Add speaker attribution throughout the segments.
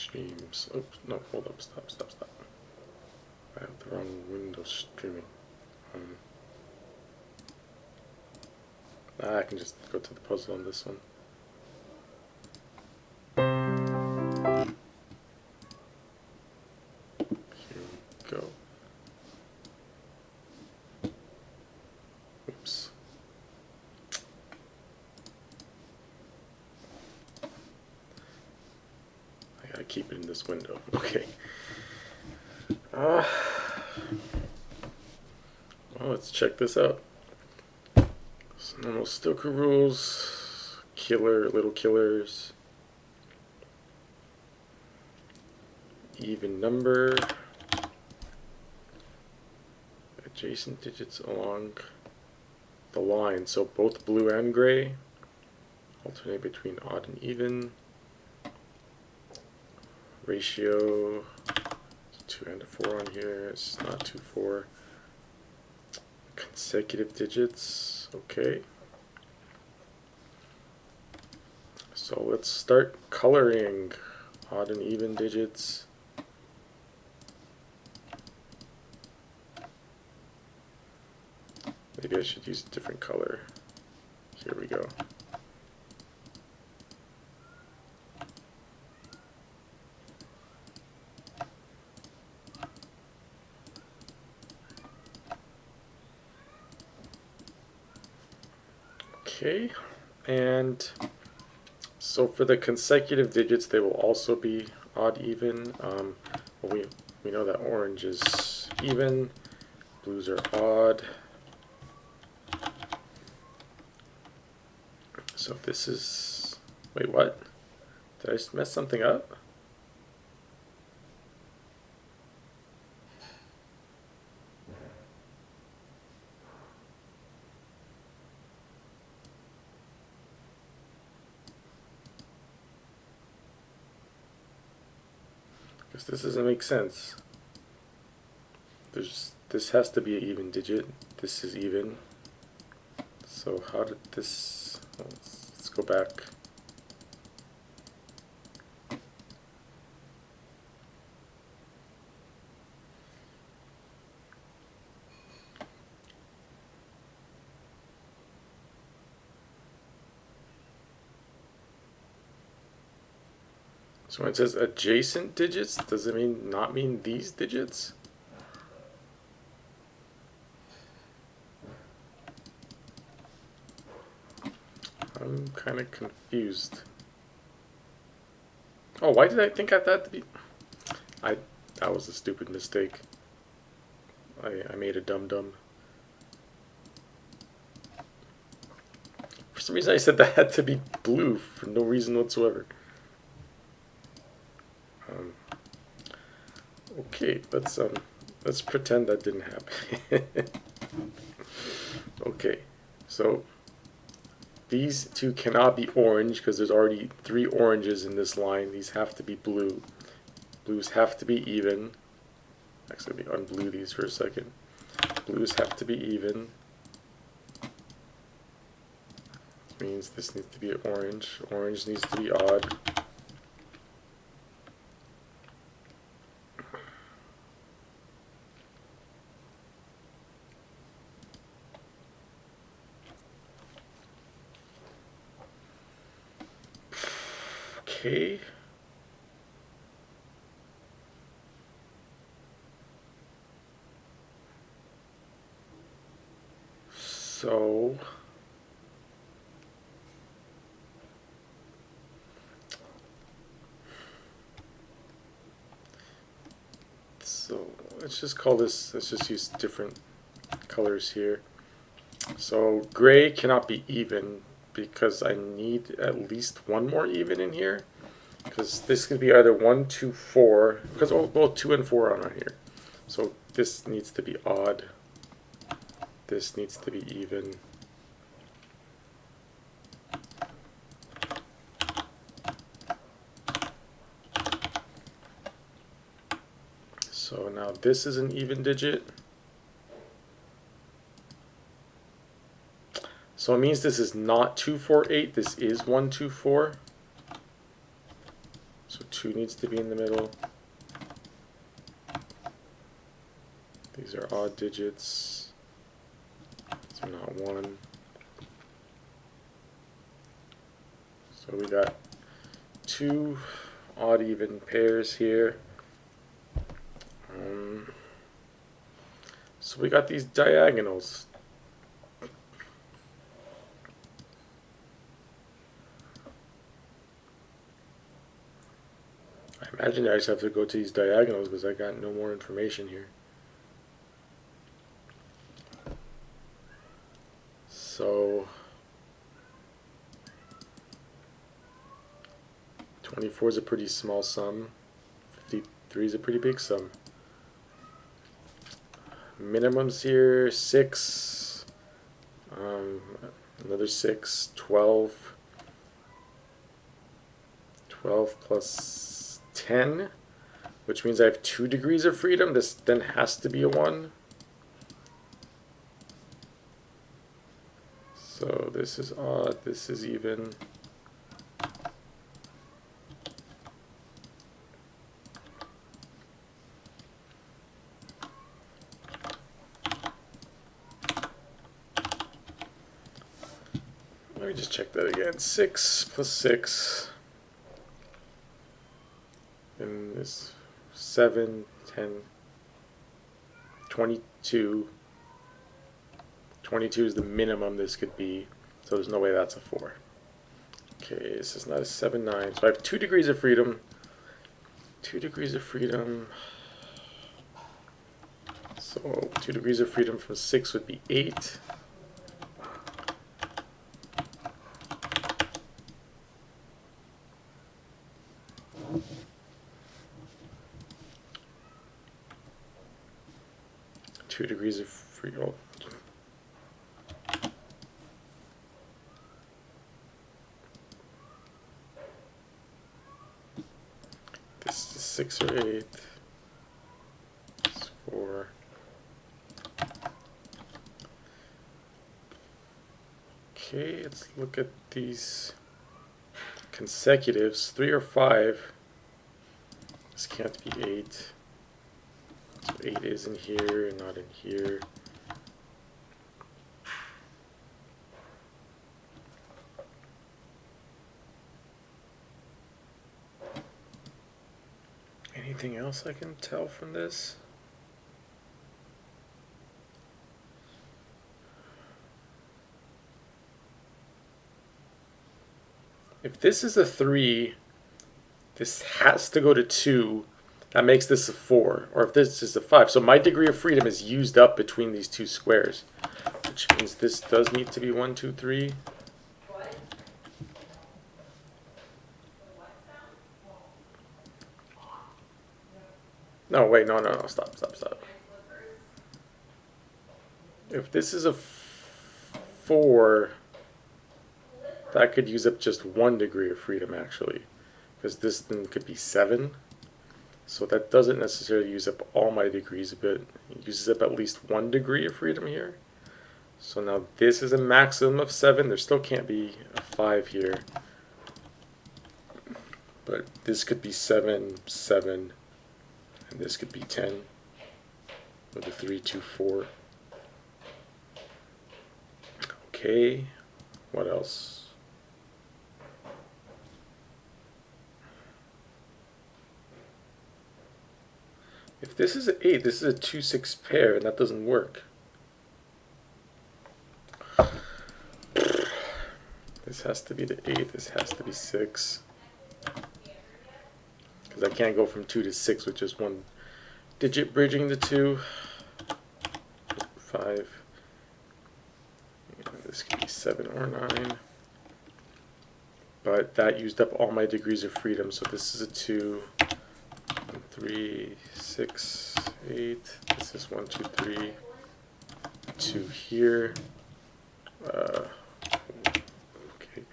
Speaker 1: Streams. Oops, no, hold up, stop. I have the wrong window streaming. I can just go to the puzzle on this one. Here we go. Oops. I gotta keep it in this window. Okay. Well, let's check this out. So normal Sudoku rules, little killers, even number, adjacent digits along the line, so both blue and gray, alternate between odd and even, ratio, 2 and a 4 on here, it's not 2, 4. Consecutive digits, okay. So let's start coloring odd and even digits. Maybe I should use a different color. Here we go. Okay, and so for the consecutive digits, they will also be odd even. Well, we know that orange is even, blues are odd. So this is, wait, what? Did I mess something up? Because this doesn't make sense. This has to be an even digit. This is even. So how did this, let's go back. So when it says adjacent digits, does it not mean these digits? I'm kind of confused. Oh, why did I think I thought to be? That was a stupid mistake. I made a dum-dum. For some reason I said that had to be blue for no reason whatsoever. Okay, let's pretend that didn't happen. Okay, so these two cannot be orange because there's already 3 oranges in this line. These have to be blue. Blues have to be even. Actually, let me unblue these for a second. Blues have to be even. Which means this needs to be orange. Orange needs to be odd. Okay. So let's just call this, let's just use different colors here. So gray cannot be even because I need at least one more even in here. Because this could be either 1, 2, 4, because both 2 and 4 are on here. So this needs to be odd. This needs to be even. So now this is an even digit. So it means this is not 2, 4, 8. This is 1, 2, 4. So 2 needs to be in the middle. These are odd digits, so not 1. So we got 2 odd even pairs here. So we got these diagonals. I imagine I just have to go to these diagonals because I got no more information here. So 24 is a pretty small sum. 53 is a pretty big sum. Minimums here, 6, another 6, 12, 12 plus 10, which means I have 2 degrees of freedom. This then has to be a 1. So this is odd, this is even. Let me just check that again. 6 plus 6. And this 7, 10, 22. 22 is the minimum this could be, so there's no way that's a 4. Okay, this is not a 7, 9. So I have 2 degrees of freedom. 2 degrees of freedom. So 2 degrees of freedom from 6 would be 8. Two degrees of freedom. This is 6 or 8. It's 4. Okay, let's look at these consecutives. 3 or 5. This can't be 8. So 8 is in here and not in here. Anything else I can tell from this? If this is a 3, this has to go to 2. That makes this a 4. Or if this is a 5. So my degree of freedom is used up between these 2 squares. Which means this does need to be 1, 2, 3. No, wait, no, stop. If this is a 4, that could use up just 1 degree of freedom, actually. Because this then could be 7. So that doesn't necessarily use up all my degrees, but it uses up at least 1 degree of freedom here. So now this is a maximum of 7. There still can't be a 5 here. But this could be 7, 7. And this could be 10 with a 3, 2, 4. Okay, what else? If this is an 8, this is a 2, 6 pair, and that doesn't work. This has to be the 8, this has to be 6. Because I can't go from 2 to 6 with just 1 digit bridging the 2. 5. This could be 7 or 9. But that used up all my degrees of freedom, so this is a 2. 3, 6, 8. This is 1, 2, 3. 2 here. Okay.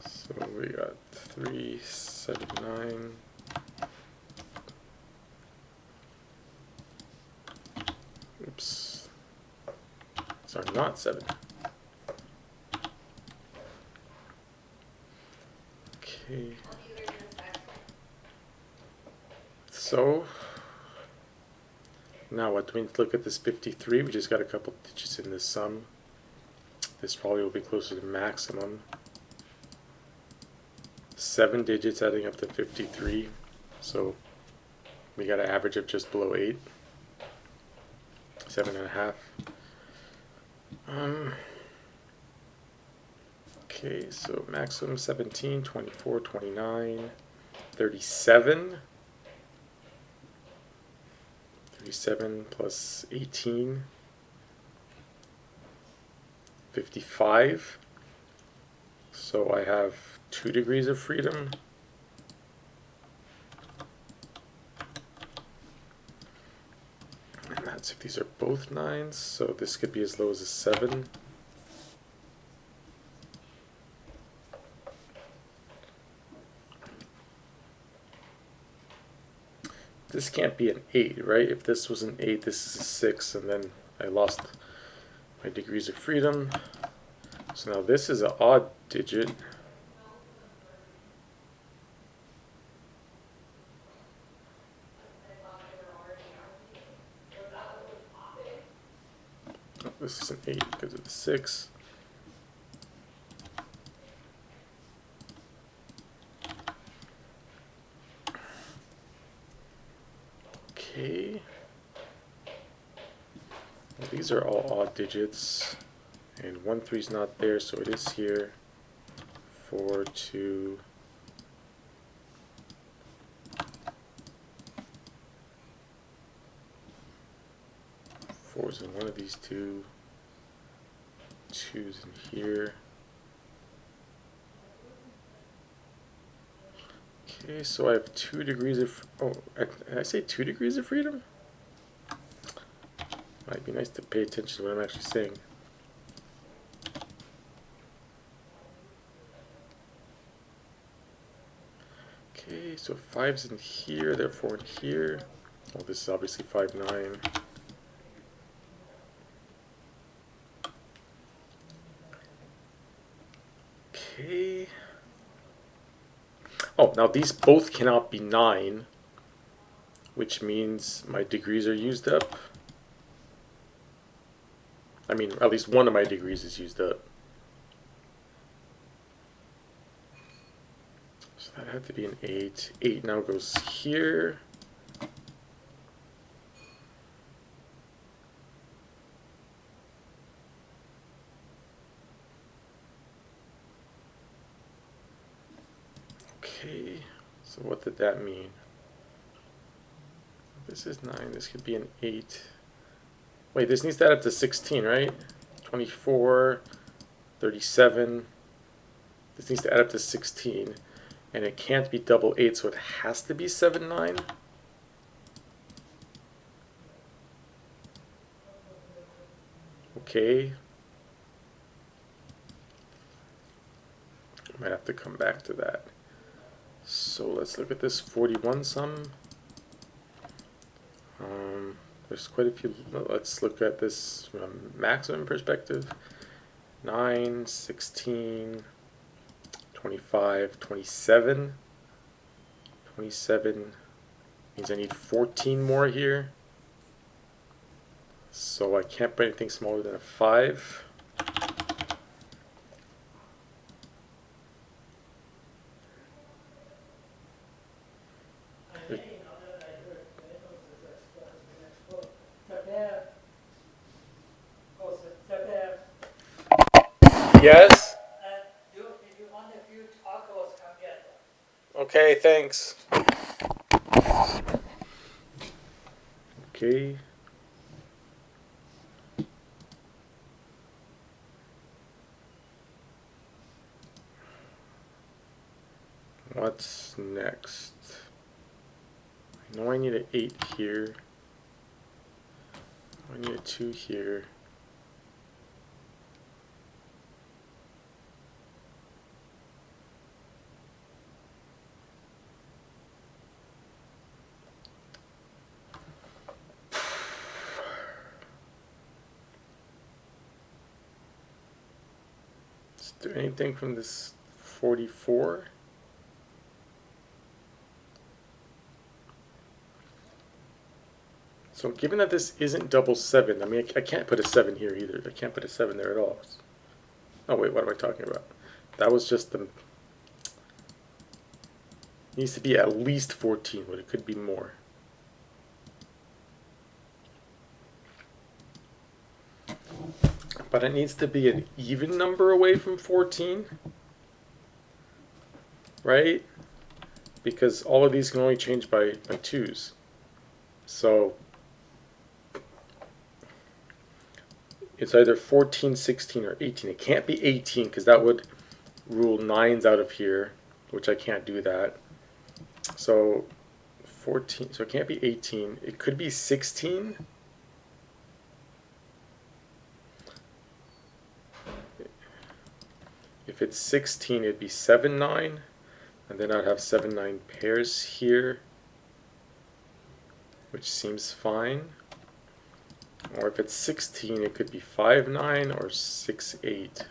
Speaker 1: So we got 3, 7, 9. Oops. are not 7. Okay. So now what? Do we look at this 53? We just got a couple digits in this sum. This probably will be closer to maximum. 7 digits adding up to 53. So we got an average of just below 8. 7.5. Okay, so maximum 17, 24, 29, 37. 37 plus 18. 55. So I have 2 degrees of freedom. And that's if these are both 9s, so this could be as low as a 7. This can't be an 8, right? If this was an 8, this is a 6, and then I lost my degrees of freedom. So now this is an odd digit. Oh, this is an 8 because of the 6. Okay. Well, these are all odd digits, and 1, 3 is not there, so it is here. 4, 2. 4's in one of these two. 2's in here. Okay, so I have 2 degrees of, did I say 2 degrees of freedom? Might be nice to pay attention to what I'm actually saying. Okay, so 5's in here, therefore in here. Well, this is obviously 5, 9. Okay. Oh, now these both cannot be 9, which means my degrees are used up. I mean, at least one of my degrees is used up. So that had to be an 8. 8 now goes here. Okay, so what did that mean? This is 9, this could be an 8. Wait, this needs to add up to 16, right? 24, 37. This needs to add up to 16. And it can't be double 8, so it has to be 7, 9. Okay. Might have to come back to that. So let's look at this 41 sum. There's quite a few. Let's look at this from a maximum perspective. 9, 16, 25, 27. 27 means I need 14 more here. So I can't put anything smaller than a 5. Yes?
Speaker 2: You want a few tacos, come get them.
Speaker 1: Okay, thanks. Okay. What's next? I know I need an 8 here. I need a 2 here. there anything from this 44? So given that this isn't double 7, I mean, I can't put a 7 here either. I can't put a 7 there at all. Oh wait, what am I talking about? That was just the... needs to be at least 14, but it could be more. But it needs to be an even number away from 14, right? Because all of these can only change by 2's. So it's either 14, 16, or 18. It can't be 18 because that would rule 9's out of here, which I can't do that. So 14, so it can't be 18. It could be 16. If it's 16, it'd be 7, 9. And then I'd have 7, 9 pairs here, which seems fine. Or if it's 16, it could be 5, 9 or 6, 8.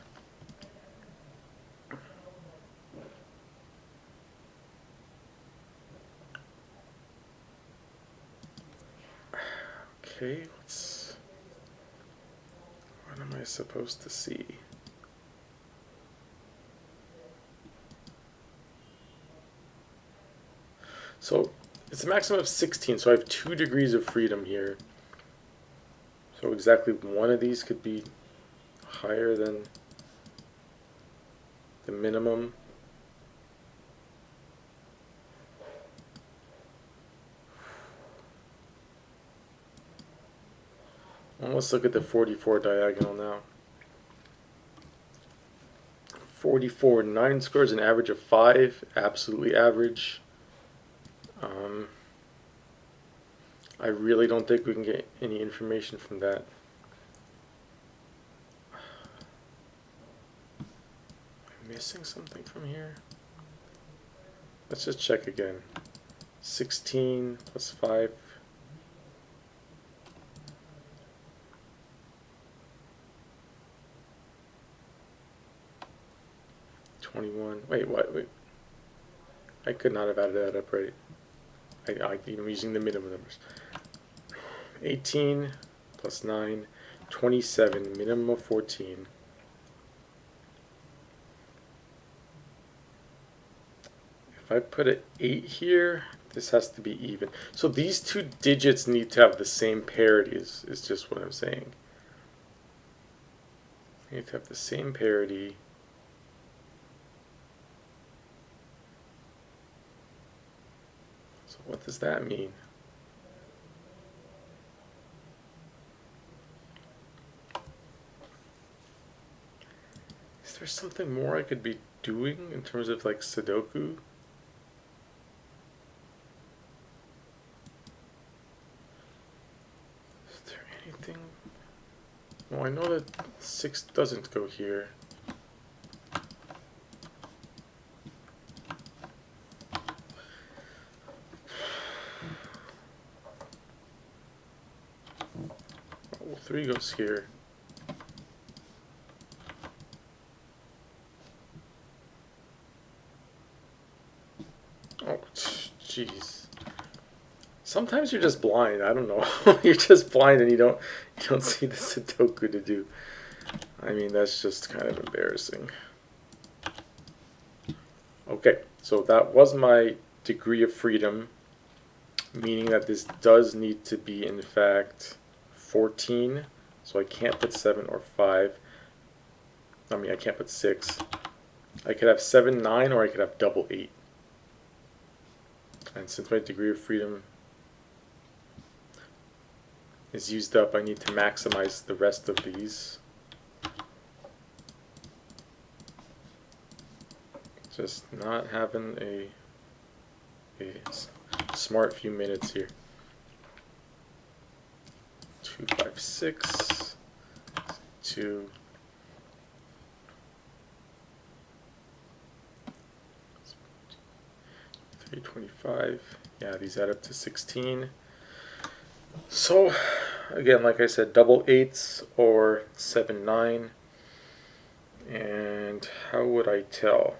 Speaker 1: Okay, what am I supposed to see? So it's a maximum of 16, so I have 2 degrees of freedom here. So exactly one of these could be higher than the minimum. Well, let's look at the 44 diagonal now. 44, 9 scores an average of 5, absolutely average. I really don't think we can get any information from that. Am I missing something from here? Let's just check again. 16 plus 5. Wait, what? Wait. I could not have added that up right. I'm using the minimum numbers. 18 plus 9, 27, minimum of 14. If I put an 8 here, this has to be even. So these two digits need to have the same parity, is just what I'm saying. They need to have the same parity. So what does that mean? Is there something more I could be doing in terms of like Sudoku? Is there anything? Well, I know that 6 doesn't go here. Well, 3 goes here. Oh, jeez. Sometimes you're just blind. I don't know. You're just blind and you don't see the Sudoku to do. I mean, that's just kind of embarrassing. Okay, so that was my degree of freedom, meaning that this does need to be, in fact, 14. So I can't put 7 or 5. I mean, I can't put 6. I could have 7, 9, or I could have double 8. And since my degree of freedom is used up, I need to maximize the rest of these. Just not having a smart few minutes here. 2, 5, 6, 2. 325. Yeah, these add up to 16. So, again, like I said, double 8s or 7, 9. And how would I tell?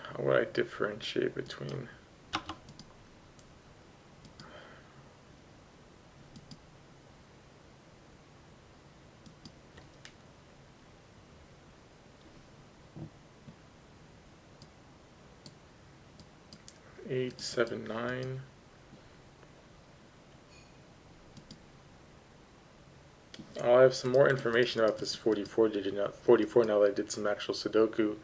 Speaker 1: How would I differentiate between? Eight, 7, 9. I'll have some more information about this 44 digit now, 44 now that I did some actual Sudoku.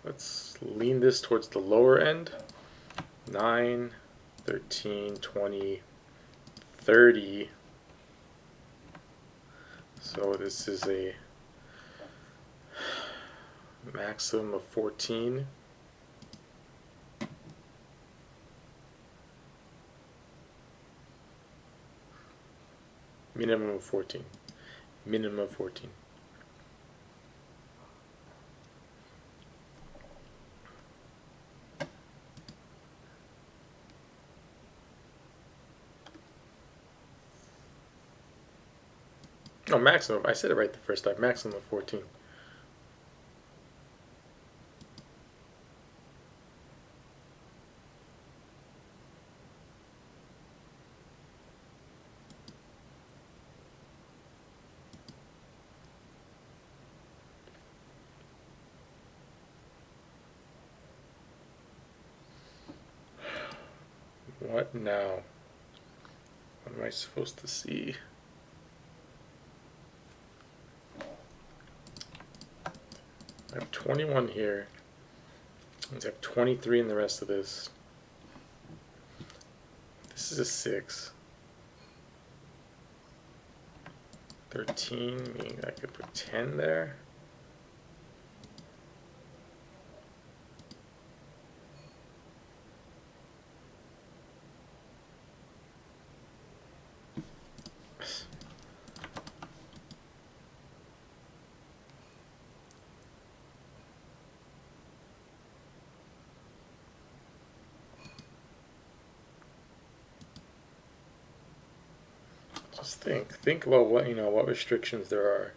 Speaker 1: Let's lean this towards the lower end. 9, 13, 20, 30. So this is a maximum of 14. Minimum of 14. Minimum of 14. Oh, maximum. I said it right the first time. Maximum of 14. What now? What am I supposed to see? I have 21 here. I have 23 in the rest of this. This is a 6. 13, meaning I could put 10 there. Just think about what, what restrictions there are.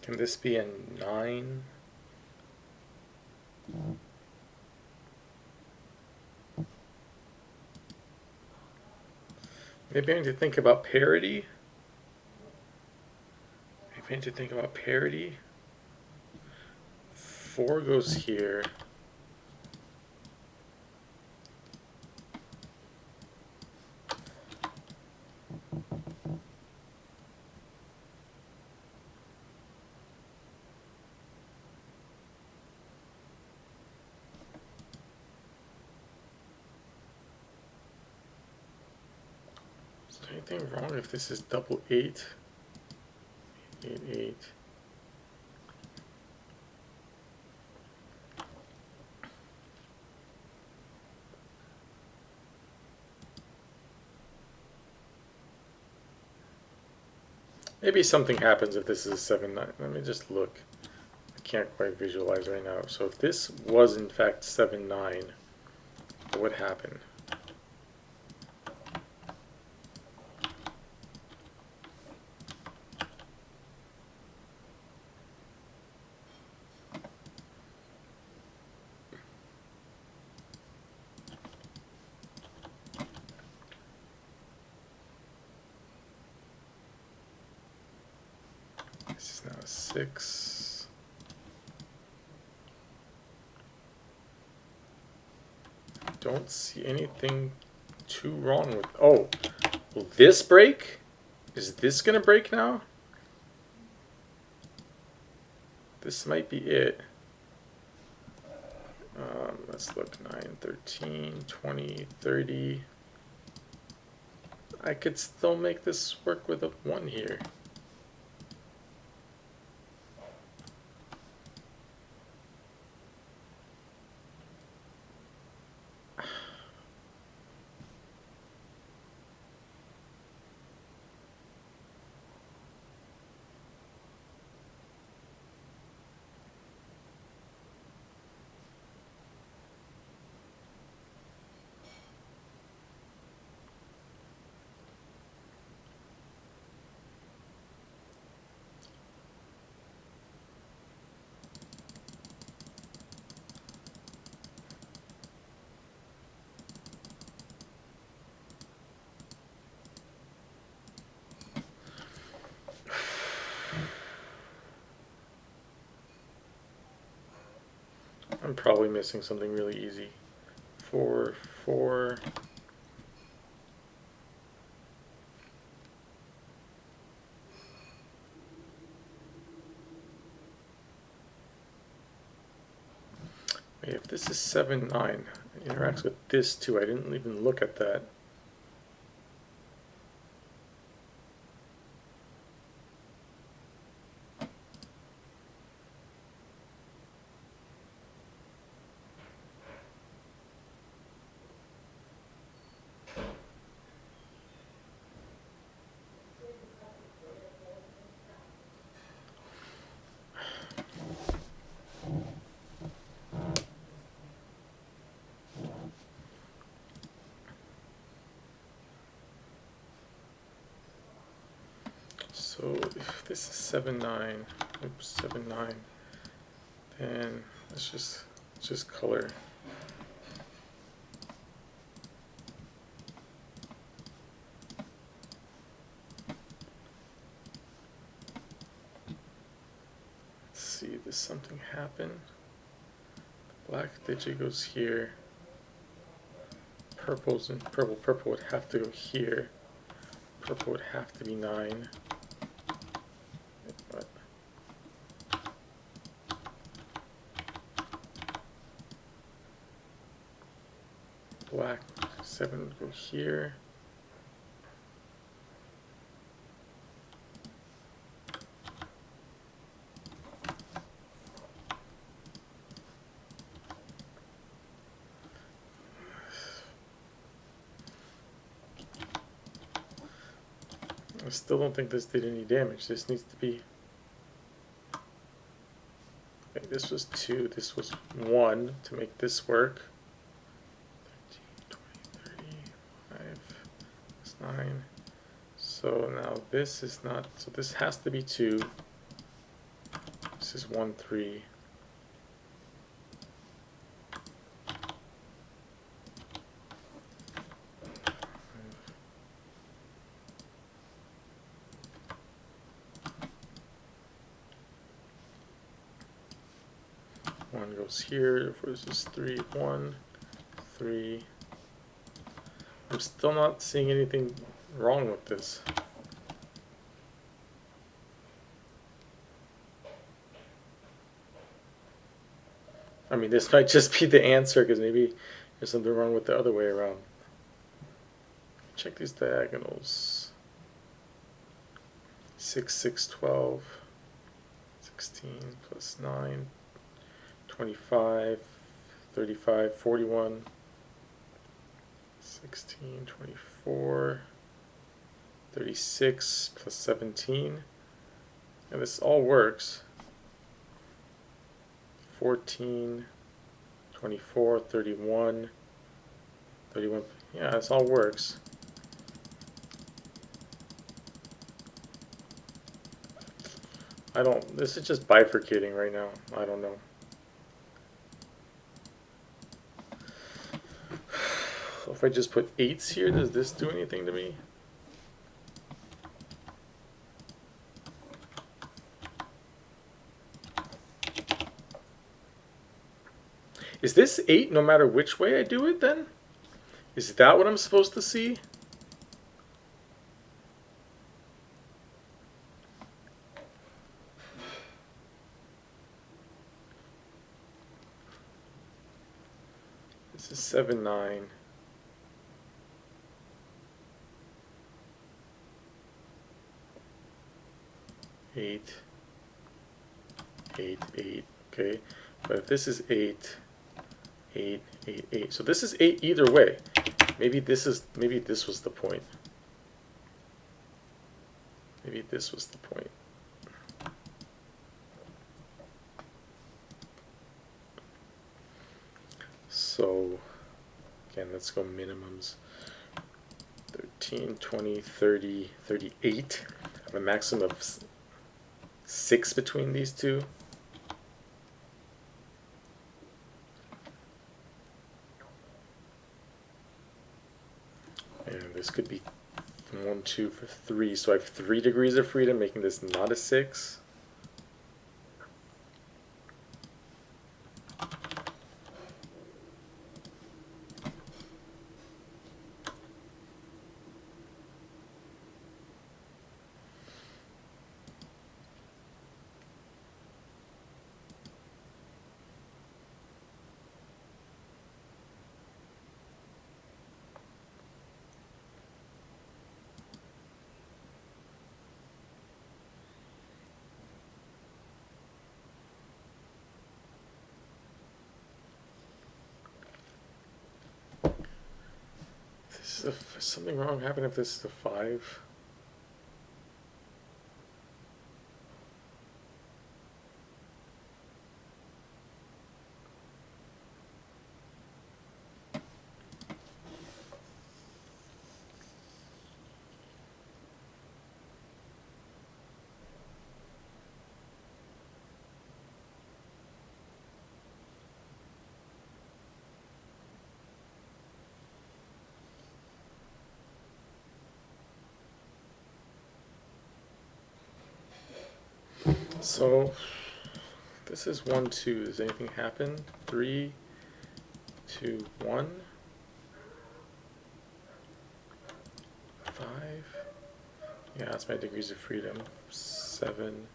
Speaker 1: Can this be a 9? Maybe I need to think about parity. Maybe I need to think about parity. 4 goes here. Is there anything wrong if this is double 8? 8, 8. Maybe something happens if this is a 7, 9. Let me just look. I can't quite visualize right now. So if this was in fact 7, 9, what would happen? This is now a 6. Don't see anything too wrong with. Oh, will this break? Is this gonna break now? This might be it. Let's look. 9, 13, 20, 30. I could still make this work with a 1 here. I'm probably missing something really easy. 4, 4. Wait, if this is 7, 9, it interacts with this too. I didn't even look at that. So if this is 7, 9, oops, 7, 9, then let's just color. Let's see, does something happen? The black digit goes here. Purple's and purple would have to go here. Purple would have to be 9. What? Black 7 would go here. I still don't think this did any damage. This needs to be... Okay, this was 2, this was 1 to make this work. 13, 20, 35, that's 9. So now this is not... So this has to be 2. This is 1, 3. One goes here, this is 3, 1, 3. I'm still not seeing anything wrong with this. I mean, this might just be the answer because maybe there's something wrong with the other way around. Check these diagonals. 6, 6, 12, 16 plus 9. 25, 35, 41, 16, 24, 36 plus 17, and this all works. 14, 24, 31, 31, yeah, this all works. This is just bifurcating right now, I don't know. If I just put 8s here, does this do anything to me? Is this 8 no matter which way I do it then? Is that what I'm supposed to see? This is 7, 9. 8, 8, 8, okay, but if this is 8, 8, 8, 8, so this is 8 either way. Maybe this was the point. Maybe this was the point. So, again, let's go minimums. 13, 20, 30, 38. I have a maximum of 6 between these two. And this could be 1, 2 for 3. So I have 3 degrees of freedom, making this not a 6. is something wrong happen if this is a 5? So this is 1, 2. Does anything happen? 3, 2, 1, 5. Yeah, that's my degrees of freedom. 7.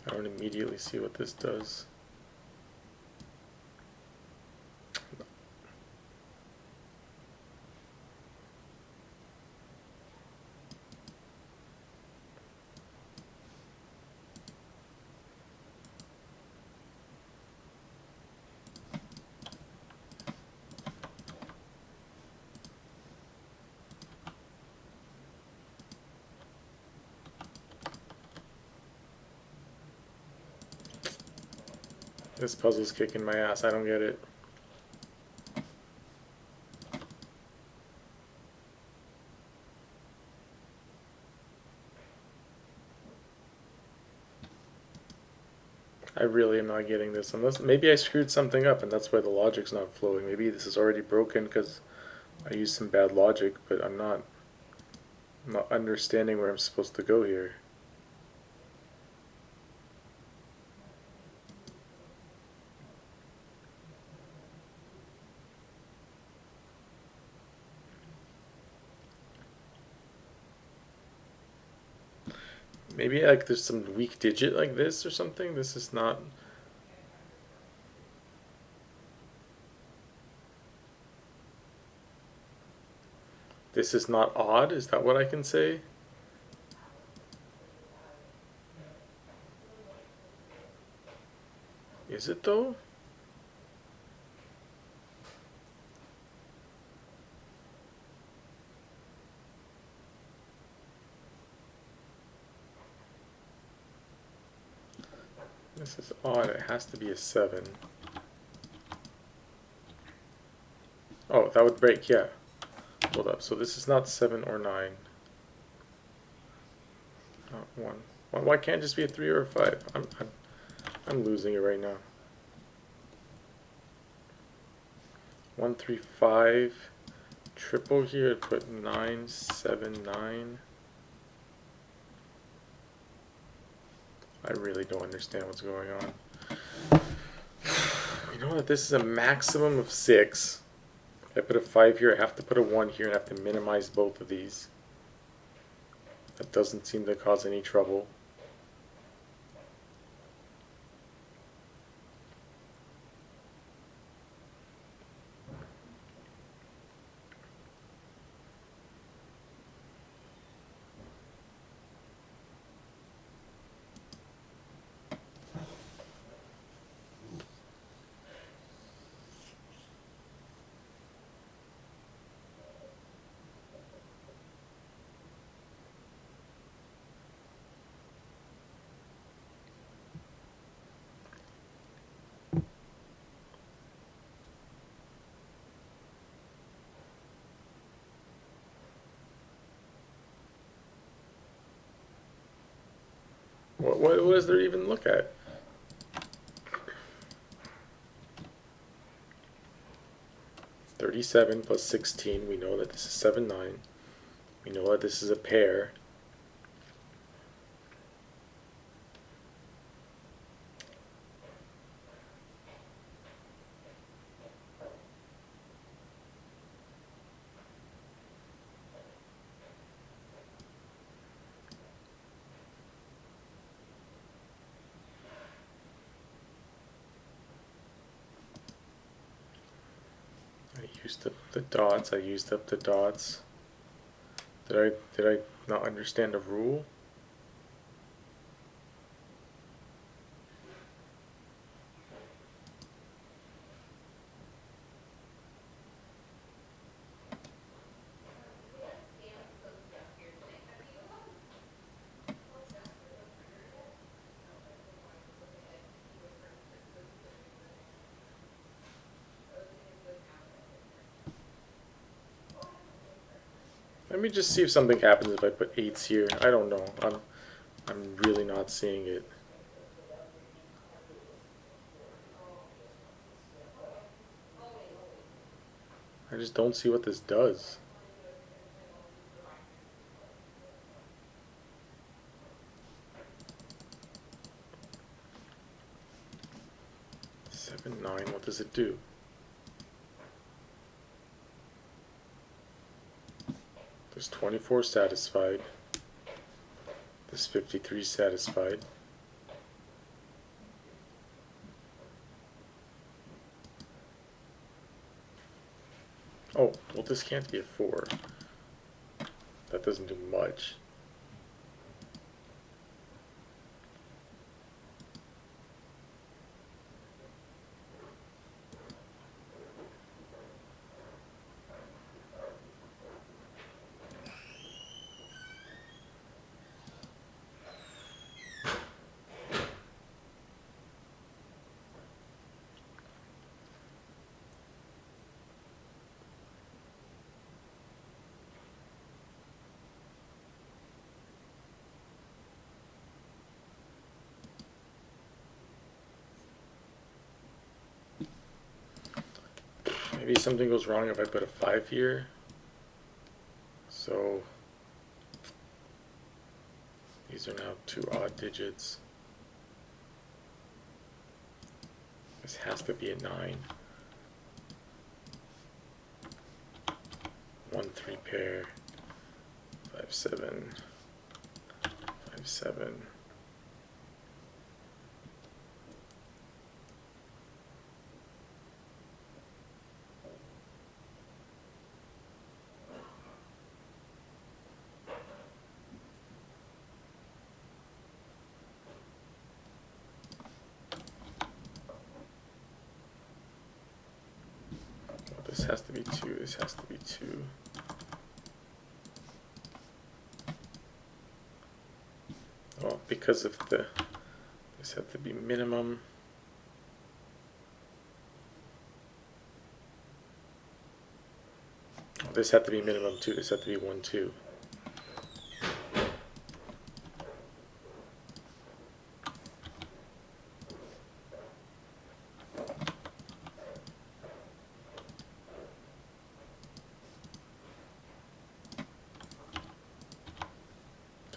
Speaker 1: I don't immediately see what this does. This puzzle's kicking my ass. I don't get it. I really am not getting this. Unless maybe I screwed something up and that's why the logic's not flowing. Maybe this is already broken because I used some bad logic, but I'm not understanding where I'm supposed to go here. Maybe like there's some weak digit like this or something. This is not. This is not odd. Is that what I can say? Is it though? This is odd. It has to be a 7. Oh, that would break, yeah. Hold up. So this is not 7 or 9. Not 1. Why can't it just be a 3 or a 5? I'm losing it right now. 1, 3, 5. Triple here. Put 9, 7, 9. I really don't understand what's going on. We know that this is a maximum of 6. If I put a 5 here, I have to put a 1 here and I have to minimize both of these. That doesn't seem to cause any trouble. What does there even look at? $37 plus 16. We know that this is 7, 9. We know that this is a pair. I used up the dots. Did I not understand a rule? Let me just see if something happens if I put 8s here. I don't know. I'm really not seeing it. I just don't see what this does. Seven, 9, what does it do? There's 24 satisfied. There's 53 satisfied. Oh, well this can't be a 4. That doesn't do much. Maybe something goes wrong if I put a 5 here. So these are now 2 odd digits. This has to be a 9. 1, 3 pair. 5, 7. 5, 7. This has to be 2, this has to be 2. Well, because of this had to be minimum. Oh, this had to be minimum 2, this had to be 1, 2.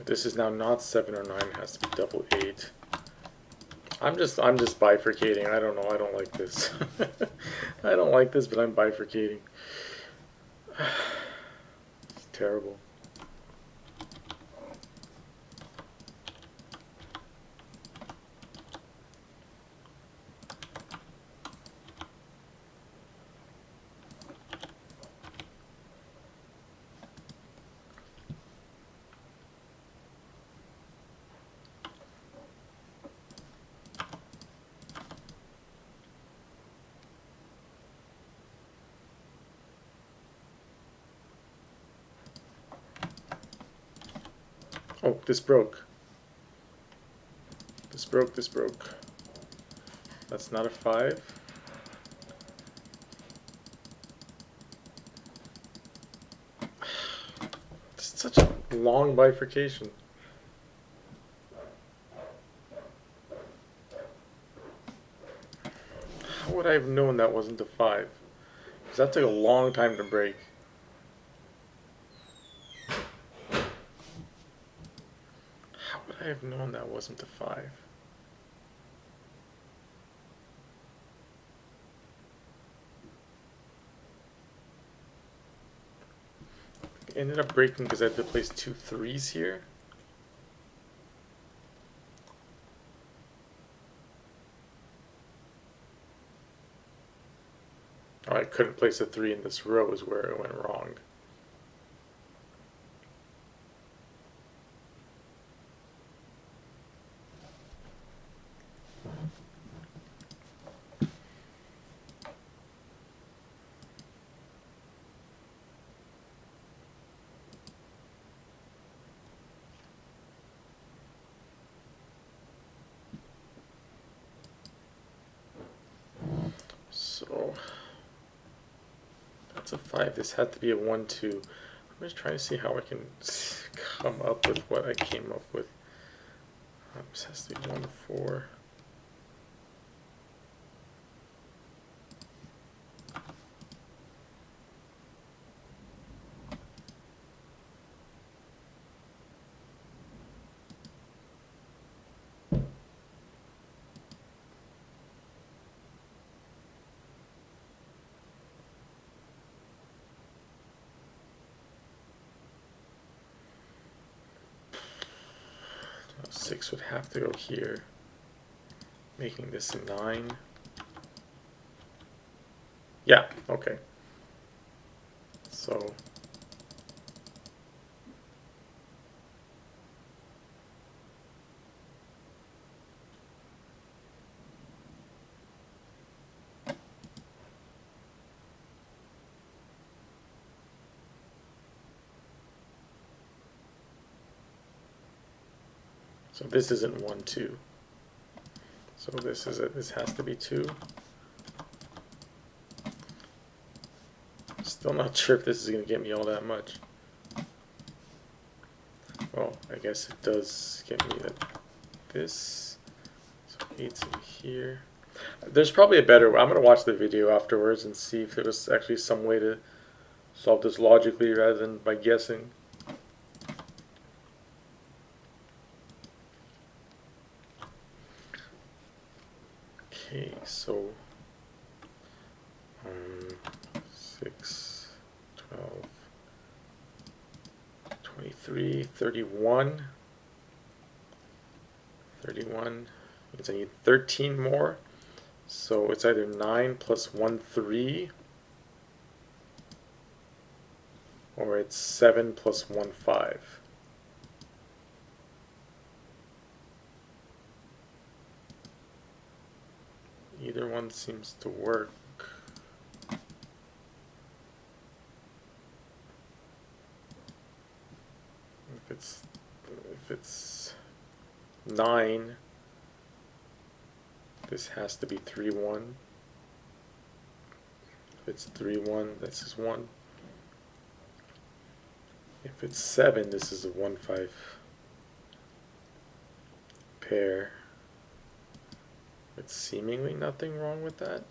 Speaker 1: This is now not 7 or 9, it has to be double 8. I'm just bifurcating. I don't know, I don't like this. I don't like this, but I'm bifurcating. It's terrible. Oh, this broke. This broke, this broke. That's not a 5. It's such a long bifurcation. How would I have known that wasn't a 5? Because that took a long time to break. How would I have known that wasn't a 5? It ended up breaking because I had to place 2 3s here. Oh, I couldn't place a 3 in this row is where it went wrong. That's a 5. This had to be a 1, 2. I'm just trying to see how I can come up with what I came up with. This has to be 1, 4. Six would have to go here, making this a 9. Yeah, okay. So this isn't 1, 2. So this has to be 2. Still not sure if this is going to get me all that much. Well, I guess it does get me this. So 8's in here. There's probably a better way. I'm going to watch the video afterwards and see if there was actually some way to solve this logically rather than by guessing. Okay, so 6, 12, 23, 31. 31 means I need 13 more. So it's either 9 plus 1, 3, or it's 7 plus 1, 5. Either one seems to work. If it's 9, this has to be 3, 1. If it's 3, 1, this is 1. If it's 7, this is a 1, 5 pair. But seemingly nothing wrong with that.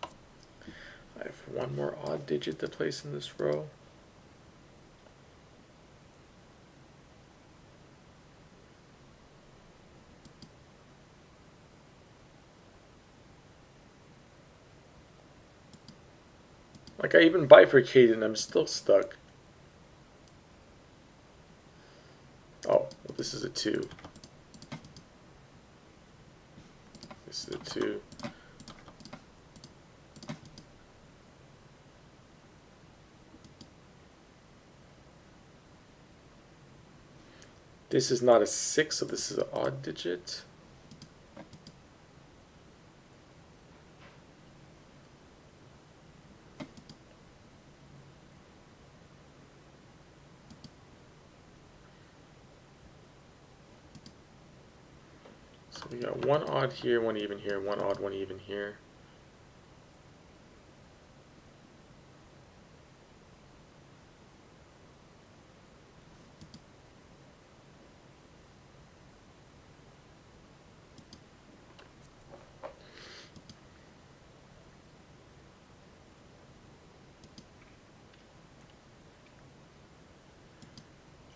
Speaker 1: I have one more odd digit to place in this row. Like I even bifurcated and I'm still stuck. Oh, well, this is a 2. This is a 2. This is not a 6, so this is an odd digit. So we got one odd here, one even here, one odd, one even here.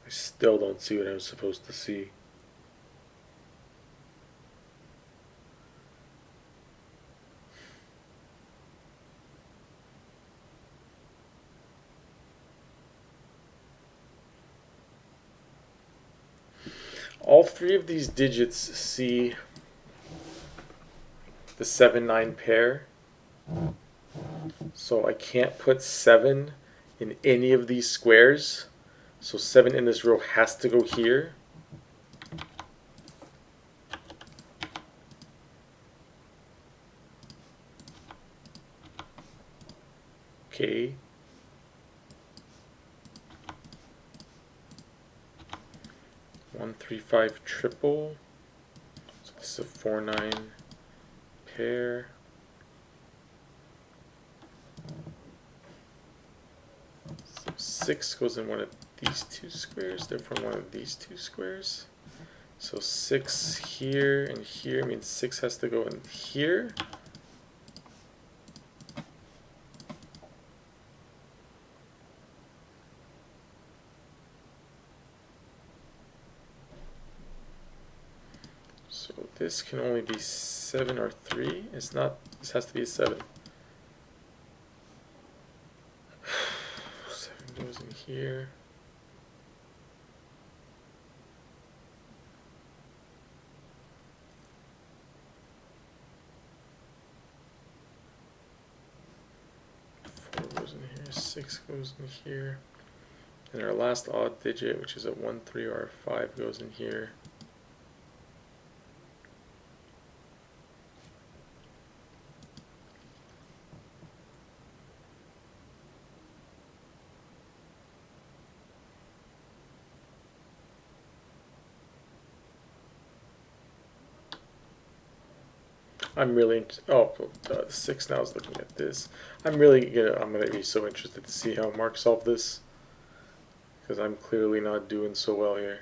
Speaker 1: I still don't see what I was supposed to see. All three of these digits see the 7, 9 pair. So I can't put 7 in any of these squares. So 7 in this row has to go here. Okay. One, 3, 5 triple. This is a 4-9 pair. So 6 goes in one of these two squares, therefore one of these two squares. So 6 here and here means 6 has to go in here. So this can only be 7 or 3. It's not, this has to be a 7. 7 goes in here. Goes in here, 6 goes in here, and our last odd digit, which is a 1, 3, or a 5, goes in here. I'm really the 6 now is looking at this. I'm gonna be so interested to see how Mark solved this, because I'm clearly not doing so well here.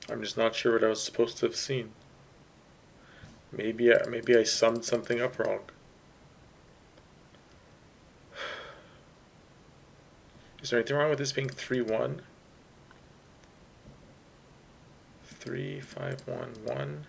Speaker 1: I'm just not sure what I was supposed to have seen. Maybe I summed something up wrong. Is there anything wrong with this being 3, 1? 3, 5, 1, 1.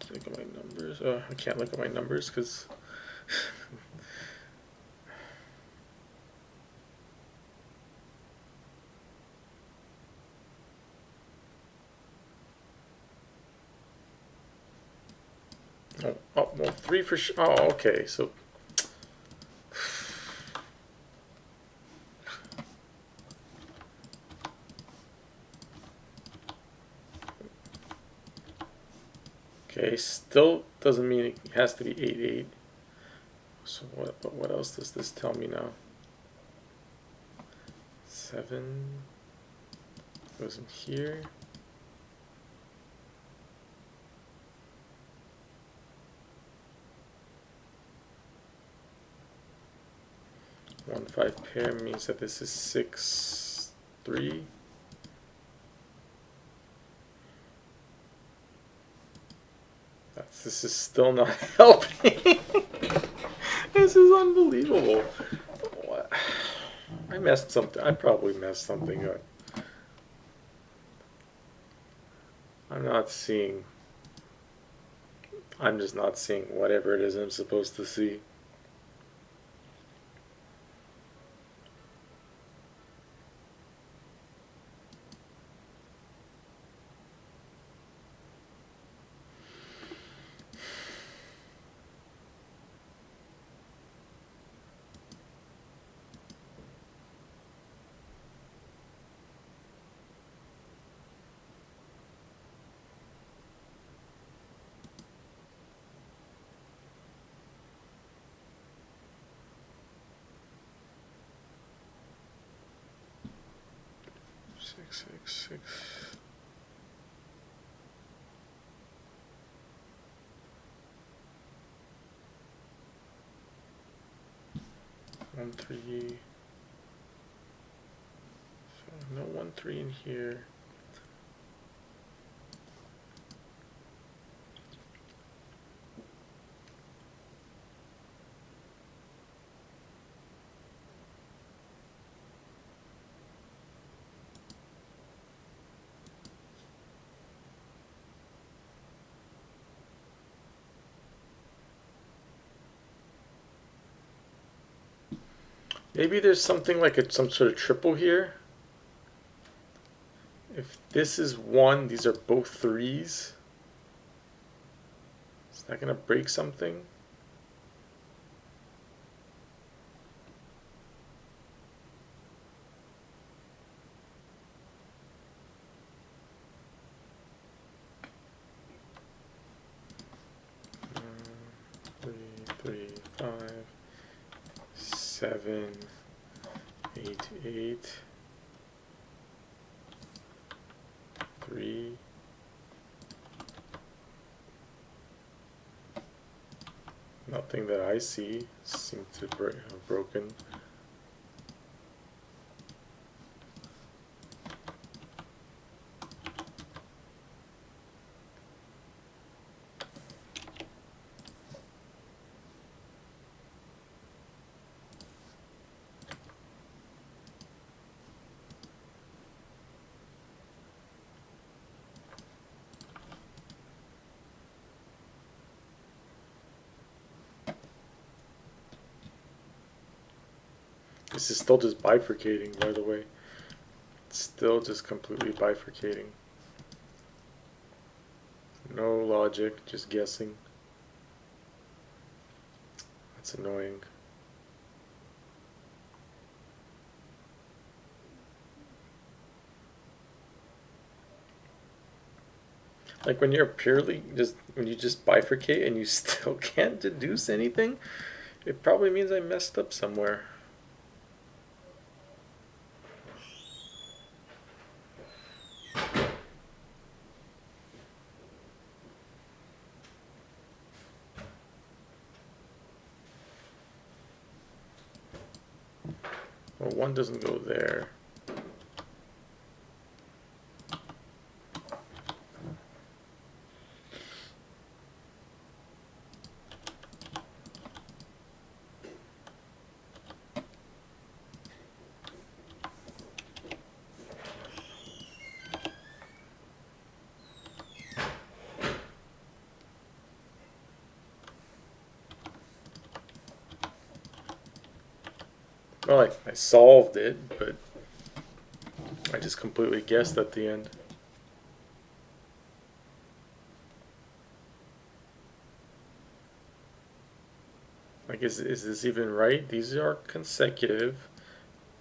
Speaker 1: Look at my numbers. Oh, I can't look at my numbers because oh, well, 3 for sure. Oh, okay. So okay, still doesn't mean it has to be 8, 8. So what else does this tell me now? 7 goes in here. 1, 5 pair means that this is 6, 3. This is still not helping. This is unbelievable. What? I messed something. I probably messed something up. I'm just not seeing whatever it is I'm supposed to see. Six, 1, 3. So no 1, 3 in here. Maybe there's something like some sort of triple here. If this is 1, these are both 3s. Is that going to break something? Three, 5, 7, 8, 8, 3. Nothing that I see seems to have broken. This is still just bifurcating, by the way. It's still just completely bifurcating. No logic, just guessing. That's annoying. Like when you're purely when you just bifurcate and you still can't deduce anything, it probably means I messed up somewhere. Well, 1 doesn't go there. Well, I solved it, but I just completely guessed at the end. Like, is this even right? These are consecutive.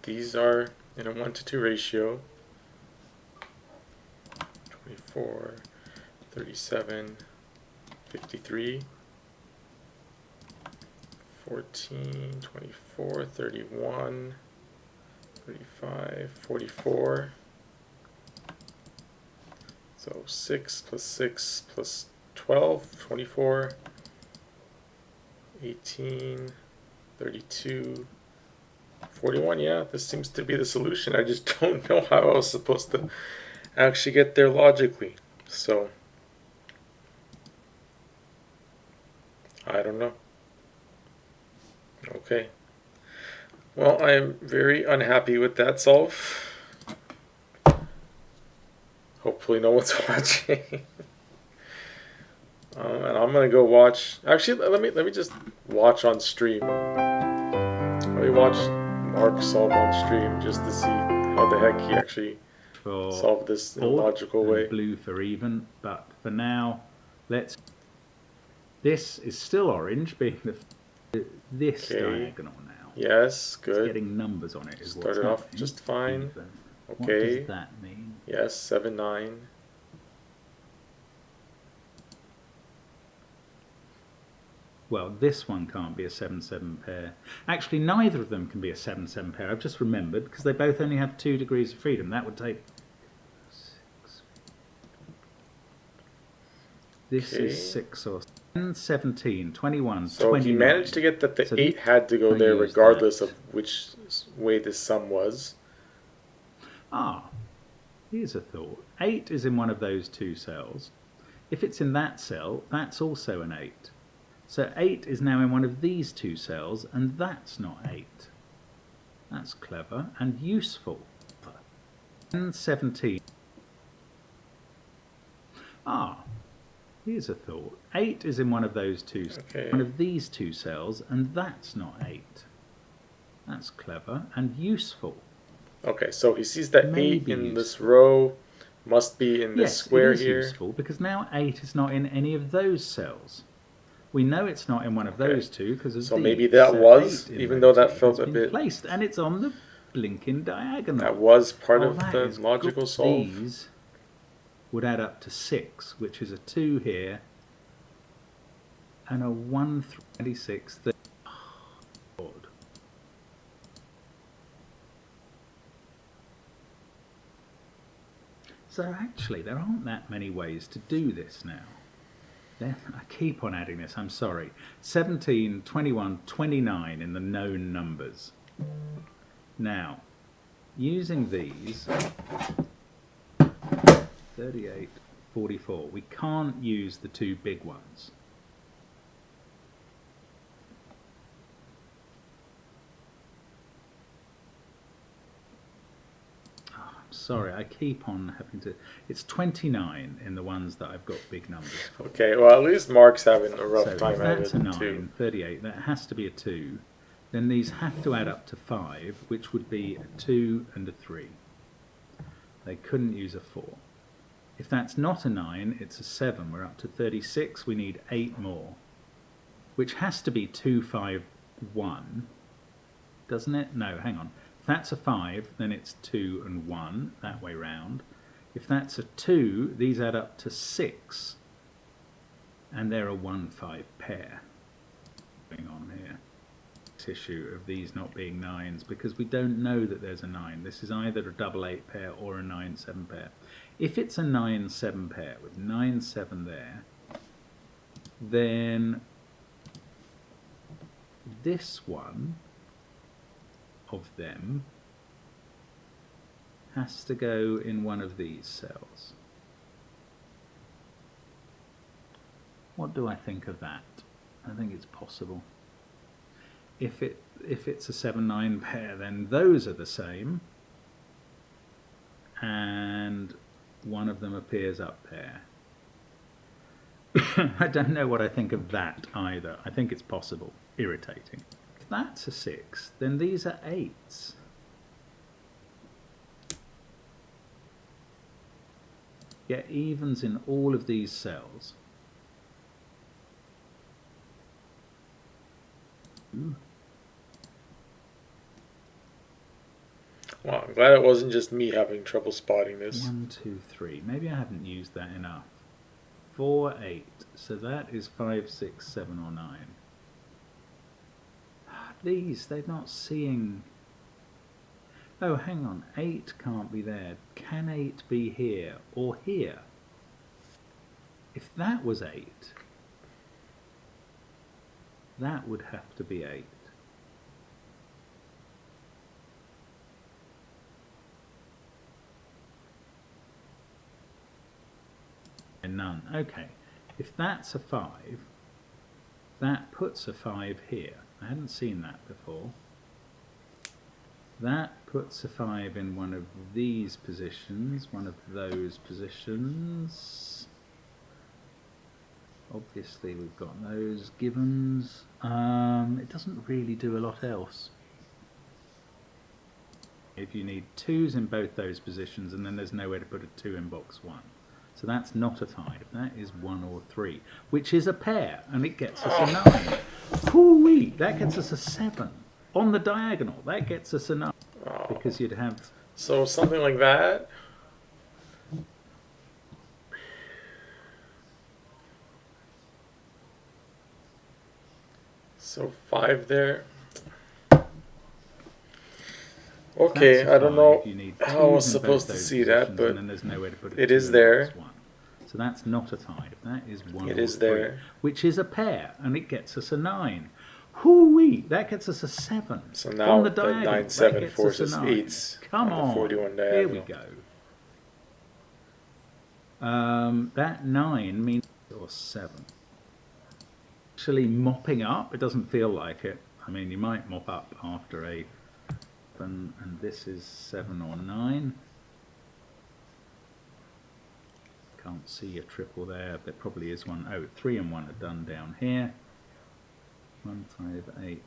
Speaker 1: These are in a 1-to-2 ratio. 24, 37, 53. 14, 24, 31, 35, 44. So 6 plus 6 plus 12, 24, 18, 32, 41. Yeah, this seems to be the solution. I just don't know how I was supposed to actually get there logically. So, I don't know. Okay. Well, I'm very unhappy with that solve. Hopefully no one's watching. And I'm gonna go watch. Actually, let me just watch on stream. Let me watch Mark solve on stream just to see how the heck he actually solved this in a logical way.
Speaker 3: Blue for even, but for now, let's. This is still orange, being this diagonal now.
Speaker 1: Yes, good.
Speaker 3: It's getting numbers on it is what's
Speaker 1: started off just fine.
Speaker 3: What
Speaker 1: Okay.
Speaker 3: does that mean?
Speaker 1: Yes, 7, 9.
Speaker 3: Well, this one can't be a 7-7 pair. Actually, neither of them can be a 7-7 pair. I've just remembered, because they both only have 2 degrees of freedom. That would take 6. This is 6 or 10, 17, 21,
Speaker 1: so
Speaker 3: 29.
Speaker 1: he managed to get that the
Speaker 3: So
Speaker 1: 8 had to go there regardless of which way this sum was.
Speaker 3: Ah, here's a thought. 8 is in one of those 2 cells. If it's in that cell, that's also an 8. So 8 is now in one of these 2 cells, and that's not 8. That's clever and useful. 10, 17. Ah, here's a thought. 8 is in one of those 2
Speaker 1: Okay.
Speaker 3: one of these 2 cells, and that's not 8. That's clever and useful.
Speaker 1: Okay, so he sees that 8
Speaker 3: Maybe
Speaker 1: in this
Speaker 3: useful.
Speaker 1: row must be in this
Speaker 3: Yes,
Speaker 1: square
Speaker 3: it is
Speaker 1: here.
Speaker 3: useful because now 8 is not in any of those cells. We know it's not in one of those two because of
Speaker 1: So
Speaker 3: these.
Speaker 1: maybe that
Speaker 3: So
Speaker 1: was,
Speaker 3: 8 in
Speaker 1: even
Speaker 3: row
Speaker 1: though that
Speaker 3: 2
Speaker 1: felt
Speaker 3: has
Speaker 1: a
Speaker 3: been
Speaker 1: bit,
Speaker 3: placed, and it's on the blinking diagonal.
Speaker 1: that was part
Speaker 3: Oh,
Speaker 1: of
Speaker 3: that
Speaker 1: the
Speaker 3: is
Speaker 1: logical
Speaker 3: good.
Speaker 1: solve.
Speaker 3: These would add up to 6, which is a 2 here, and a 126. So actually, there aren't that many ways to do this now. I keep on adding this, I'm sorry. 17, 21, 29 in the known numbers. Now, using these, 38, 44, we can't use the two big ones. Sorry, I keep on having to... It's 29 in the ones that I've got big numbers for.
Speaker 1: Okay, well, at least Mark's having a rough time
Speaker 3: if
Speaker 1: out
Speaker 3: that's
Speaker 1: of
Speaker 3: a
Speaker 1: it,
Speaker 3: 9,
Speaker 1: too.
Speaker 3: 38, that has to be a 2. Then these have to add up to 5, which would be a 2 and a 3. They couldn't use a 4. If that's not a 9, it's a 7. We're up to 36. We need 8 more, which has to be 2, 5, 1. Doesn't it? No, hang on. If that's a 5, then it's 2 and 1, that way round. If that's a 2, these add up to 6, and they're a 1, 5 pair. Going on here. This issue of these not being 9s, because we don't know that there's a 9. This is either a double 8 pair or a 9, 7 pair. If it's a 9, 7 pair with 9, 7 there, then this one of them has to go in one of these cells. What do I think of that? I think it's possible. If it's a 7, 9 pair, then those are the same, and one of them appears up there. I don't know what I think of that either. I think it's possible. Irritating. If that's a 6, then these are 8s. Get evens in all of these cells.
Speaker 1: Well, I'm glad it wasn't just me having trouble spotting this.
Speaker 3: 1, 2, 3. Maybe I haven't used that enough. 4, 8. So that is 5, 6, 7, or 9. These, they're not seeing... Oh, hang on. 8 can't be there. Can 8 be here or here? If that was 8, that would have to be 8. And none. Okay. If that's a 5, that puts a 5 here. I hadn't seen that before. That puts a 5 in one of these positions, one of those positions. Obviously we've got those givens. It doesn't really do a lot else. If you need 2s in both those positions, and then there's nowhere to put a 2 in box 1. So that's not a 5, that is 1 or 3, which is a pair, and it gets us a 9. Hoo-wee, that gets us a 7. On the diagonal, that gets us a 9, because you'd have...
Speaker 1: So something like that? So 5 there. Okay, I don't know how I was supposed to see that, but
Speaker 3: then there's nowhere to put
Speaker 1: it is there.
Speaker 3: So that's not a 5. That is 1
Speaker 1: It
Speaker 3: or
Speaker 1: is
Speaker 3: 3,
Speaker 1: there.
Speaker 3: which is a pair, and it gets us a 9. Hoo-wee! That gets us a 7.
Speaker 1: So now
Speaker 3: on the
Speaker 1: the
Speaker 3: diagonal,
Speaker 1: 9, 7
Speaker 3: that gets
Speaker 1: forces
Speaker 3: us a 9.
Speaker 1: 8s
Speaker 3: Come
Speaker 1: on the 41 diagonal.
Speaker 3: Here we go. That 9 means or 7. Actually mopping up, it doesn't feel like it. I mean, you might mop up after a... and this is 7 or 9. Can't see a triple there. There probably is one. Oh, 3 and 1 are done down here. 158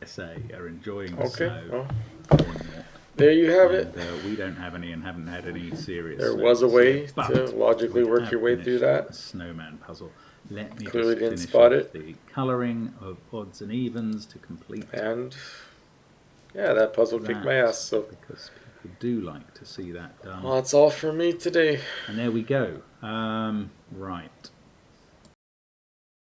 Speaker 3: SA are enjoying the
Speaker 1: Okay,
Speaker 3: snow.
Speaker 1: well,
Speaker 3: more and more.
Speaker 1: there you have it.
Speaker 3: And, we don't have any and haven't had any serious.
Speaker 1: There
Speaker 3: snow
Speaker 1: was a
Speaker 3: this
Speaker 1: way
Speaker 3: year, but
Speaker 1: to logically
Speaker 3: we
Speaker 1: work
Speaker 3: have
Speaker 1: your way through
Speaker 3: finished
Speaker 1: that.
Speaker 3: the snowman puzzle. Let me
Speaker 1: Clearly
Speaker 3: just
Speaker 1: didn't
Speaker 3: finish
Speaker 1: spot
Speaker 3: off
Speaker 1: it.
Speaker 3: the colouring of odds and evens to complete.
Speaker 1: And yeah, that puzzle kicked my ass. So
Speaker 3: because people do like to see that done.
Speaker 1: well, that's all for me today.
Speaker 3: And there we go. Right.